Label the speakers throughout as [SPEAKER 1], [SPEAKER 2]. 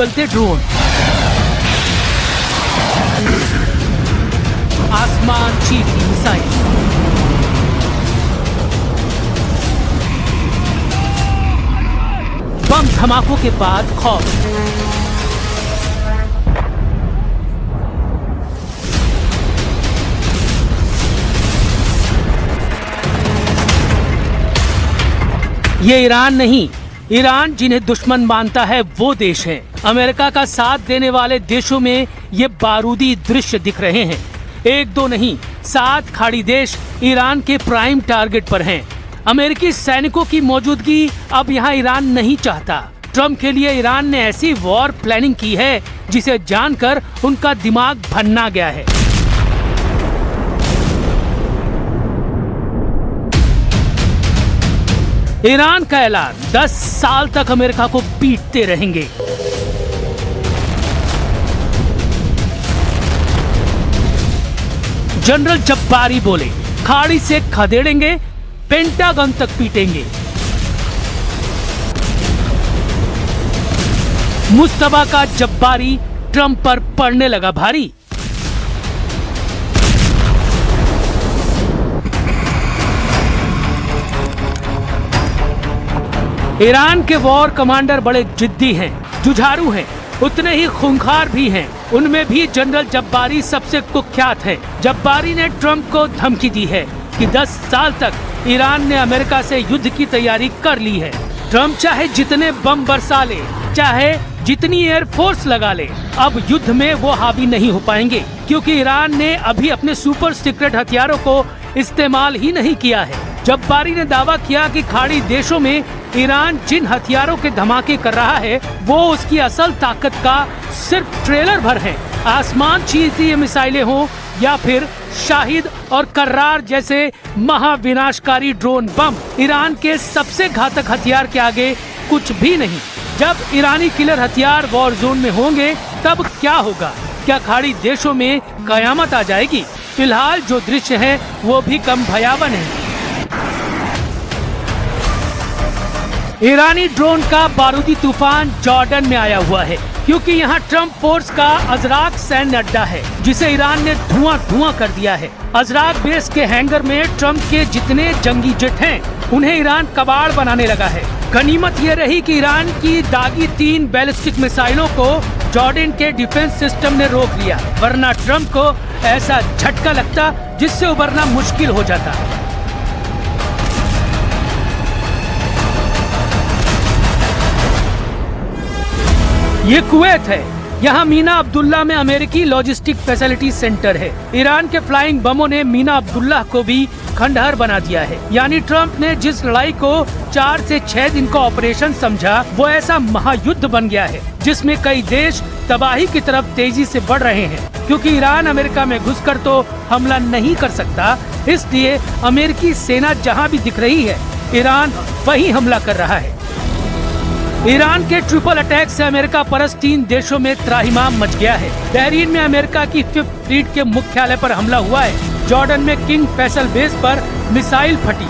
[SPEAKER 1] उगलते drone, आसमान चीरती missile, बम धमाकों के बाद खौफ, ये ईरान नहीं, ईरान जिन्हें दुश्मन मानता है वो देश है। अमेरिका का साथ देने वाले देशों में ये बारूदी दृश्य दिख रहे हैं। एक दो नहीं, 7 खाड़ी देश ईरान के प्राइम टारगेट पर हैं। अमेरिकी सैनिकों की मौजूदगी अब यहाँ ईरान नहीं चाहता। ट्रम्प के लिए ईरान ने ऐसी वॉर प्लानिंग की है जिसे जानकर उनका दिमाग भन्ना गया है। ईरान का ऐलान, 10 साल तक अमेरिका को पीटते रहेंगे। जनरल जब्बारी बोले, खाड़ी से खदेड़ेंगे, पेंटागन तक पीटेंगे। मुस्तफा का जब्बारी ट्रम्प पर पड़ने लगा भारी। ईरान के वॉर कमांडर बड़े जिद्दी हैं, जुझारू हैं, उतने ही खूंखार भी हैं। उनमें भी जनरल जब्बारी सबसे कुख्यात है। जब्बारी ने ट्रम्प को धमकी दी है कि 10 साल तक ईरान ने अमेरिका से युद्ध की तैयारी कर ली है। ट्रम्प चाहे जितने बम बरसा ले, चाहे जितनी एयरफोर्स लगा ले, अब युद्ध में वो हावी नहीं हो पाएंगे, क्योंकि ईरान ने अभी अपने सुपर सीक्रेट हथियारों को इस्तेमाल ही नहीं किया है। जब्बारी ने दावा किया कि खाड़ी देशों में ईरान जिन हथियारों के धमाके कर रहा है वो उसकी असल ताकत का सिर्फ ट्रेलर भर है। आसमान चीरती ये मिसाइलें हो या फिर शाहिद और कर्रार जैसे महाविनाशकारी ड्रोन बम, ईरान के सबसे घातक हथियार के आगे कुछ भी नहीं। जब ईरानी किलर हथियार वॉर जोन में होंगे तब क्या होगा? क्या खाड़ी देशों में कयामत आ जाएगी? फिलहाल जो दृश्य है वो भी कम भयावह नहीं। ईरानी ड्रोन का बारूदी तूफान जॉर्डन में आया हुआ है, क्योंकि यहाँ ट्रम्प फोर्स का अजराक सैन्य अड्डा है जिसे ईरान ने धुआं कर दिया है। अजराक बेस के हैंगर में ट्रम्प के जितने जंगी जेट हैं उन्हें ईरान कबाड़ बनाने लगा है। गनीमत ये रही कि ईरान की दागी 3 बैलिस्टिक मिसाइलों को जॉर्डन के डिफेंस सिस्टम ने रोक लिया, वरना ट्रम्प को ऐसा झटका लगता जिससे उबरना मुश्किल हो जाता। ये कुवैत है। यहाँ मीना अब्दुल्ला में अमेरिकी लॉजिस्टिक फैसिलिटी सेंटर है। ईरान के फ्लाइंग बमों ने मीना अब्दुल्ला को भी खंडहर बना दिया है। यानी ट्रम्प ने जिस लड़ाई को 4 से 6 दिन का ऑपरेशन समझा, वो ऐसा महायुद्ध बन गया है जिसमें कई देश तबाही की तरफ तेजी से बढ़ रहे हैं। क्योंकि ईरान अमेरिका में घुसकर तो हमला नहीं कर सकता, इसलिए अमेरिकी सेना जहाँ भी दिख रही है, ईरान वही हमला कर रहा है। ईरान के ट्रिपल अटैक से अमेरिका परस्त 3 देशों में त्राहिमाम मच गया है। बहरीन में अमेरिका की 5th फ्लीट के मुख्यालय पर हमला हुआ है। जॉर्डन में किंग फैसल बेस पर मिसाइल फटी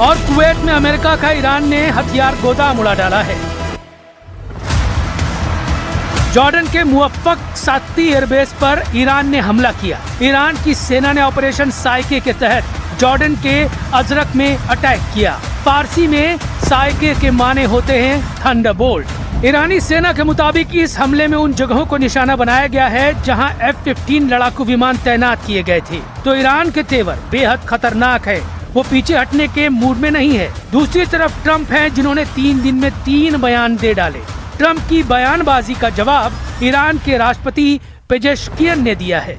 [SPEAKER 1] और कुवैत में अमेरिका का ईरान ने हथियार गोदाम उड़ा डाला है। जॉर्डन के मुवफ्फक साती एयरबेस पर ईरान ने हमला किया। ईरान की सेना ने ऑपरेशन साइके के तहत जॉर्डन के अजरक में अटैक किया। फारसी में साइके के माने होते हैं थंडरबोल्ट। ईरानी सेना के मुताबिक इस हमले में उन जगहों को निशाना बनाया गया है जहां F-15 लड़ाकू विमान तैनात किए गए थे। तो ईरान के तेवर बेहद खतरनाक है, वो पीछे हटने के मूड में नहीं है। दूसरी तरफ ट्रम्प हैं जिन्होंने 3 दिन में 3 बयान दे डाले। ट्रम्प की बयानबाजी का जवाब ईरान के राष्ट्रपति पेजेश्कियन ने दिया है।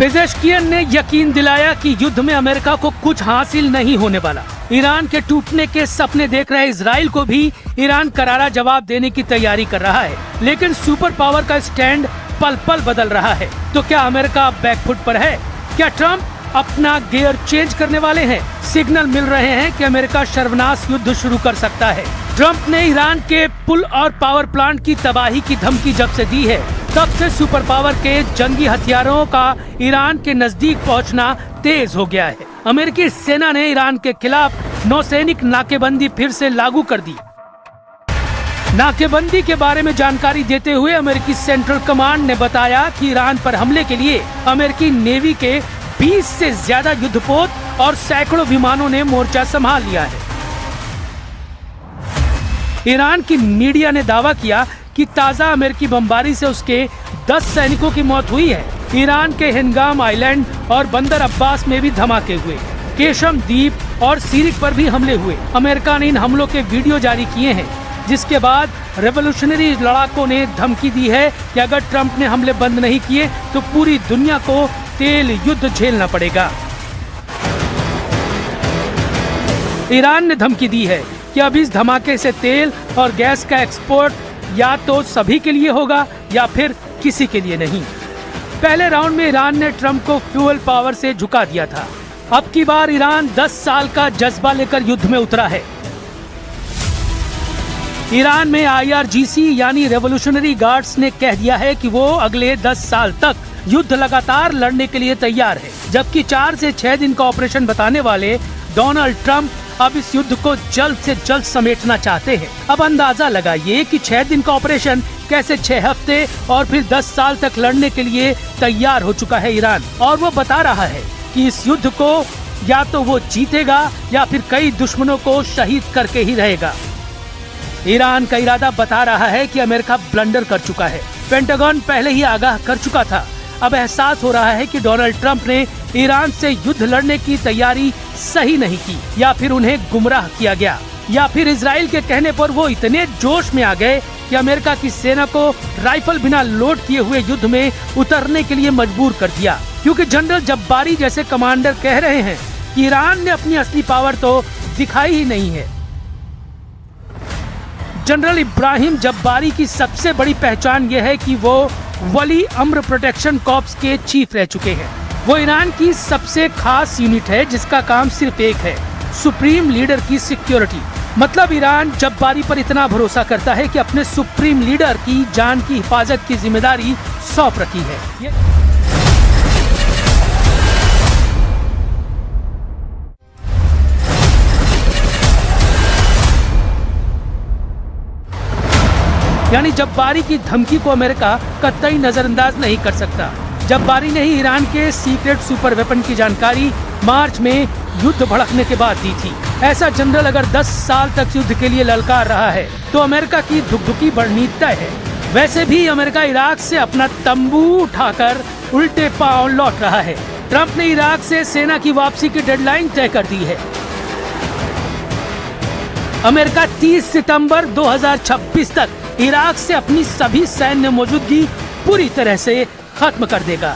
[SPEAKER 1] पेजेश्कियन ने यकीन दिलाया कि युद्ध में अमेरिका को कुछ हासिल नहीं होने वाला। ईरान के टूटने के सपने देख रहे इजराइल को भी ईरान करारा जवाब देने की तैयारी कर रहा है, लेकिन सुपर पावर का स्टैंड पल पल बदल रहा है। तो क्या अमेरिका बैकफुट पर है? क्या ट्रंप अपना गियर चेंज करने वाले हैं? सिग्नल मिल रहे हैं कि अमेरिका सर्वनाश युद्ध शुरू कर सकता है। ट्रंप ने ईरान के पुल और पावर प्लांट की तबाही की धमकी जब से दी है, तब से सुपर पावर के जंगी हथियारों का ईरान के नजदीक पहुंचना तेज हो गया है। अमेरिकी सेना ने ईरान के खिलाफ नौसैनिक नाकेबंदी फिर से लागू कर दी। नाकेबंदी के बारे में जानकारी देते हुए अमेरिकी सेंट्रल कमांड ने बताया कि ईरान पर हमले के लिए अमेरिकी नेवी के 20 से ज्यादा युद्धपोत और सैकड़ों विमानों ने मोर्चा संभाल लिया है। ईरान की मीडिया ने दावा किया कि ताजा अमेरिकी बमबारी से उसके 10 सैनिकों की मौत हुई है। ईरान के हिंगाम आइलैंड और बंदर अब्बास में भी धमाके हुए, केशम द्वीप और सीरिक पर भी हमले हुए। अमेरिका ने इन हमलों के वीडियो जारी किए हैं, जिसके बाद रेवोल्यूशनरी लड़ाकों ने धमकी दी है कि अगर ट्रंप ने हमले बंद नहीं किए तो पूरी दुनिया को तेल युद्ध झेलना पड़ेगा। ईरान ने धमकी दी है कि अब इस धमाके से तेल और गैस का एक्सपोर्ट या तो सभी के लिए होगा या फिर किसी के लिए नहीं। पहले राउंड में ईरान ने ट्रंप को फ्यूल पावर से झुका दिया था। अब की बार ईरान 10 साल का जज्बा लेकर युद्ध में उतरा है। ईरान में IRGC यानी रेवोल्यूशनरी गार्ड्स ने कह दिया है कि वो अगले 10 साल तक युद्ध लगातार लड़ने के लिए तैयार है, जबकि 4 से 6 दिन का ऑपरेशन बताने वाले डोनाल्ड ट्रंप अब इस युद्ध को जल्द से जल्द समेटना चाहते हैं। अब अंदाजा लगाइए कि 6 दिन का ऑपरेशन कैसे 6 हफ्ते और फिर 10 साल तक लड़ने के लिए तैयार हो चुका है ईरान, और वो बता रहा है कि इस युद्ध को या तो वो जीतेगा या फिर कई दुश्मनों को शहीद करके ही रहेगा। ईरान का इरादा बता रहा है कि अमेरिका ब्लंडर कर चुका है। पेंटागन पहले ही आगाह कर चुका था। अब एहसास हो रहा है कि डोनाल्ड ट्रंप ने ईरान से युद्ध लड़ने की तैयारी सही नहीं की, या फिर उन्हें गुमराह किया गया, या फिर इजराइल के कहने पर वो इतने जोश में आ गए कि अमेरिका की सेना को राइफल बिना लोड किए हुए युद्ध में उतरने के लिए मजबूर कर दिया, क्योंकि जनरल जब्बारी जैसे कमांडर कह रहे हैं कि ईरान ने अपनी असली पावर तो दिखाई ही नहीं है। जनरल इब्राहिम जब्बारी की सबसे बड़ी पहचान यह है कि वो वली अम्र प्रोटेक्शन कॉर्प्स के चीफ रह चुके हैं। वो ईरान की सबसे खास यूनिट है जिसका काम सिर्फ एक है, सुप्रीम लीडर की सिक्योरिटी। मतलब ईरान जब्बारी पर इतना भरोसा करता है कि अपने सुप्रीम लीडर की जान की हिफाजत की जिम्मेदारी सौंप रखी है। यानी जब्बारी की धमकी को अमेरिका कतई नजरअंदाज नहीं कर सकता। जब्बारी ने ही ईरान के सीक्रेट सुपर वेपन की जानकारी मार्च में युद्ध भड़कने के बाद दी थी। ऐसा जनरल अगर 10 साल तक युद्ध के लिए ललकार रहा है तो अमेरिका की धुकधुकी बढ़नी तय है। वैसे भी अमेरिका इराक से अपना तंबू उठाकर उल्टे पांव लौट रहा है। ट्रंप ने इराक से सेना की वापसी की डेडलाइन तय कर दी है। अमेरिका 30 सितंबर 2026 तक इराक से अपनी सभी सैन्य मौजूदगी पूरी तरह से खत्म कर देगा।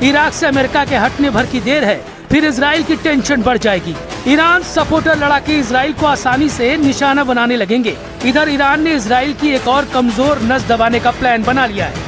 [SPEAKER 1] इराक से अमेरिका के हटने भर की देर है, फिर इजराइल की टेंशन बढ़ जाएगी। ईरान सपोर्टर लड़ाके इजराइल को आसानी से निशाना बनाने लगेंगे। इधर ईरान ने इजराइल की एक और कमजोर नस दबाने का प्लान बना लिया है।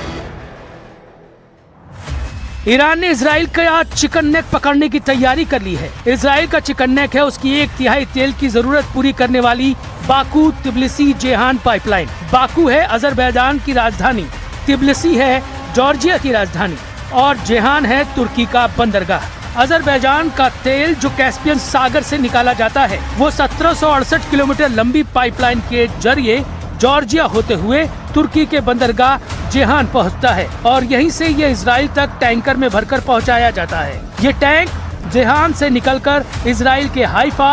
[SPEAKER 1] ईरान ने इजराइल का चिकन नेक पकड़ने की तैयारी कर ली है। इजराइल का चिकन नेक है उसकी 1/3 तेल की जरूरत पूरी करने वाली Baku Tbilisi Jehan pipeline. Baku है अजरबैजान की राजधानी, तिब्लिसी है जॉर्जिया की राजधानी और जेहान है तुर्की का बंदरगाह। अजरबैजान का तेल जो कैस्पियन सागर से निकाला जाता है वो 1768 किलोमीटर लंबी पाइपलाइन के जरिए जॉर्जिया होते हुए तुर्की के बंदरगाह जेहान पहुंचता है और यहीं से ये इजराइल तक टैंकर में भरकर पहुंचाया जाता है। ये टैंक जेहान से निकलकर इजराइल के हाइफा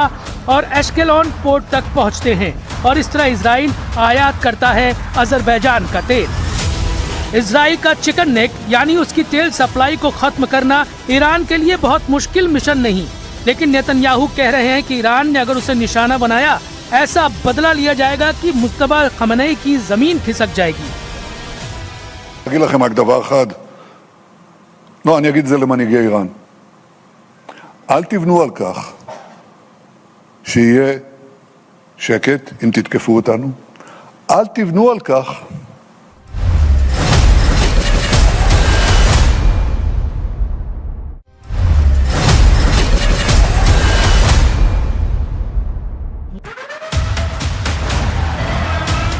[SPEAKER 1] और एश्केलोन पोर्ट तक पहुंचते हैं और इस तरह इजराइल आयात करता है अजरबैजान का तेल। इजराइल का चिकन नेक यानी उसकी तेल सप्लाई को खत्म करना ईरान के लिए बहुत मुश्किल मिशन नहीं, लेकिन नेतन्याहू कह रहे हैं कि ईरान ने अगर उसे निशाना बनाया ऐसा बदला लिया जाएगा कि मुस्तफा खमेनी की जमीन खिसक जाएगी।
[SPEAKER 2] אגיד לכם רק דבר אחד, לא, אני אגיד את זה למנהיגי איראן. אל תבנו על כך שיהיה שקט אם תתקפו אותנו. אל תבנו על כך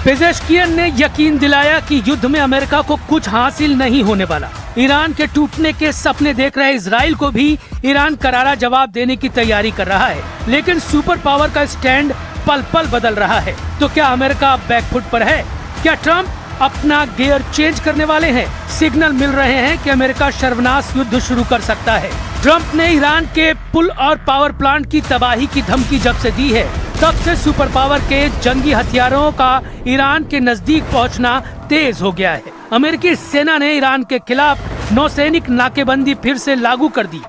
[SPEAKER 1] पेजेश्कियन ने यकीन दिलाया कि युद्ध में अमेरिका को कुछ हासिल नहीं होने वाला। ईरान के टूटने के सपने देख रहे इजराइल को भी ईरान करारा जवाब देने की तैयारी कर रहा है, लेकिन सुपर पावर का स्टैंड पल पल बदल रहा है। तो क्या अमेरिका बैकफुट पर है? क्या ट्रंप अपना गियर चेंज करने वाले हैं? सिग्नल मिल रहे हैं कि अमेरिका सर्वनाश युद्ध शुरू कर सकता है। ट्रंप ने ईरान के पुल और पावर प्लांट की तबाही की धमकी जब से दी है, तब से सुपर पावर के जंगी हथियारों का ईरान के नजदीक पहुंचना तेज हो गया है। अमेरिकी सेना ने ईरान के खिलाफ नौसैनिक नाकेबंदी फिर से लागू कर दी।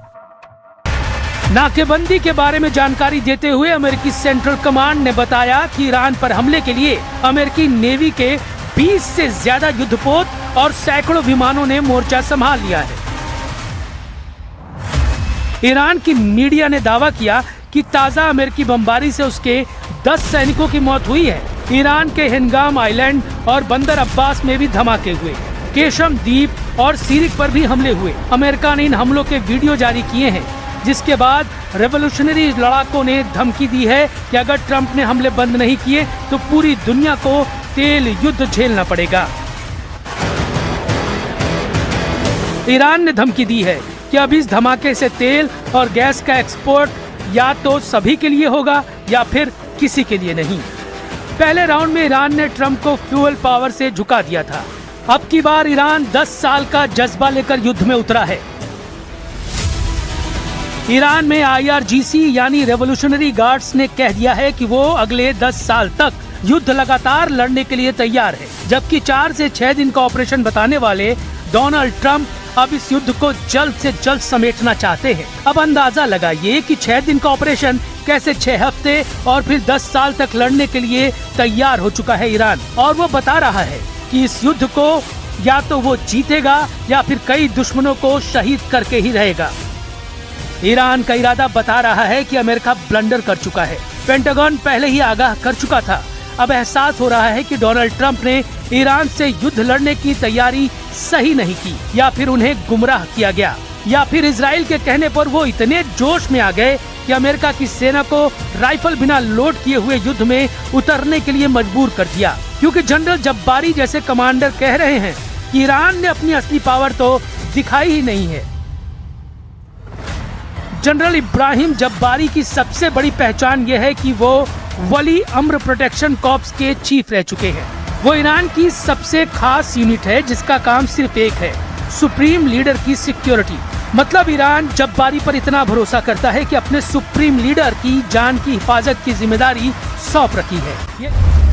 [SPEAKER 1] नाकेबंदी के बारे में जानकारी देते हुए अमेरिकी सेंट्रल कमांड ने बताया कि ईरान पर हमले के लिए अमेरिकी नेवी के 20 से ज्यादा युद्धपोत और सैकड़ों विमानों ने मोर्चा संभाल लिया है। ईरान की मीडिया ने दावा किया कि ताजा अमेरिकी बमबारी से उसके 10 सैनिकों की मौत हुई है। ईरान के हिंगाम आइलैंड और बंदर अब्बास में भी धमाके हुए। केशम द्वीप और सीरिक पर भी हमले हुए। अमेरिका ने इन हमलों के वीडियो जारी किए हैं, जिसके बाद रेवोल्यूशनरी लड़ाकों ने धमकी दी है कि अगर ट्रंप ने हमले बंद नहीं किए तो पूरी दुनिया को तेल युद्ध झेलना पड़ेगा। ईरान ने धमकी दी है कि अब इस धमाके से तेल और गैस का एक्सपोर्ट या तो सभी के लिए होगा या फिर किसी के लिए नहीं। पहले राउंड में ईरान ने ट्रंप को फ्यूल पावर से झुका दिया था। अब की बार ईरान 10 साल का जज्बा लेकर युद्ध में उतरा है। ईरान में IRGC यानी रेवोल्यूशनरी गार्ड्स ने कह दिया है कि वो अगले 10 साल तक युद्ध लगातार लड़ने के लिए तैयार है, जबकि 4 से 6 दिन का ऑपरेशन बताने वाले डोनाल्ड ट्रंप अब इस युद्ध को जल्द से जल्द समेटना चाहते हैं। अब अंदाजा लगाइए कि 6 दिन का ऑपरेशन कैसे 6 हफ्ते और फिर 10 साल तक लड़ने के लिए तैयार हो चुका है ईरान। और वो बता रहा है कि इस युद्ध को या तो वो जीतेगा या फिर कई दुश्मनों को शहीद करके ही रहेगा। ईरान का इरादा बता रहा है कि अमेरिका ब्लंडर कर चुका है। पेंटागन पहले ही आगाह कर चुका था। अब एहसास हो रहा है कि डोनाल्ड ट्रंप ने ईरान से युद्ध लड़ने की तैयारी सही नहीं की, या फिर उन्हें गुमराह किया गया, या फिर इजराइल के कहने पर वो इतने जोश में आ गए कि अमेरिका की सेना को राइफल बिना लोड किए हुए युद्ध में उतरने के लिए मजबूर कर दिया। क्योंकि जनरल जब्बारी जैसे कमांडर कह रहे हैं कि ईरान ने अपनी असली पावर तो दिखाई ही नहीं है। जनरल इब्राहिम जब्बारी की सबसे बड़ी पहचान यह है कि वो वली अम्र प्रोटेक्शन कॉर्प्स के चीफ रह चुके हैं। वो ईरान की सबसे खास यूनिट है जिसका काम सिर्फ एक है, सुप्रीम लीडर की सिक्योरिटी। मतलब ईरान जब्बारी पर इतना भरोसा करता है कि अपने सुप्रीम लीडर की जान की हिफाजत की जिम्मेदारी सौंप रखी है।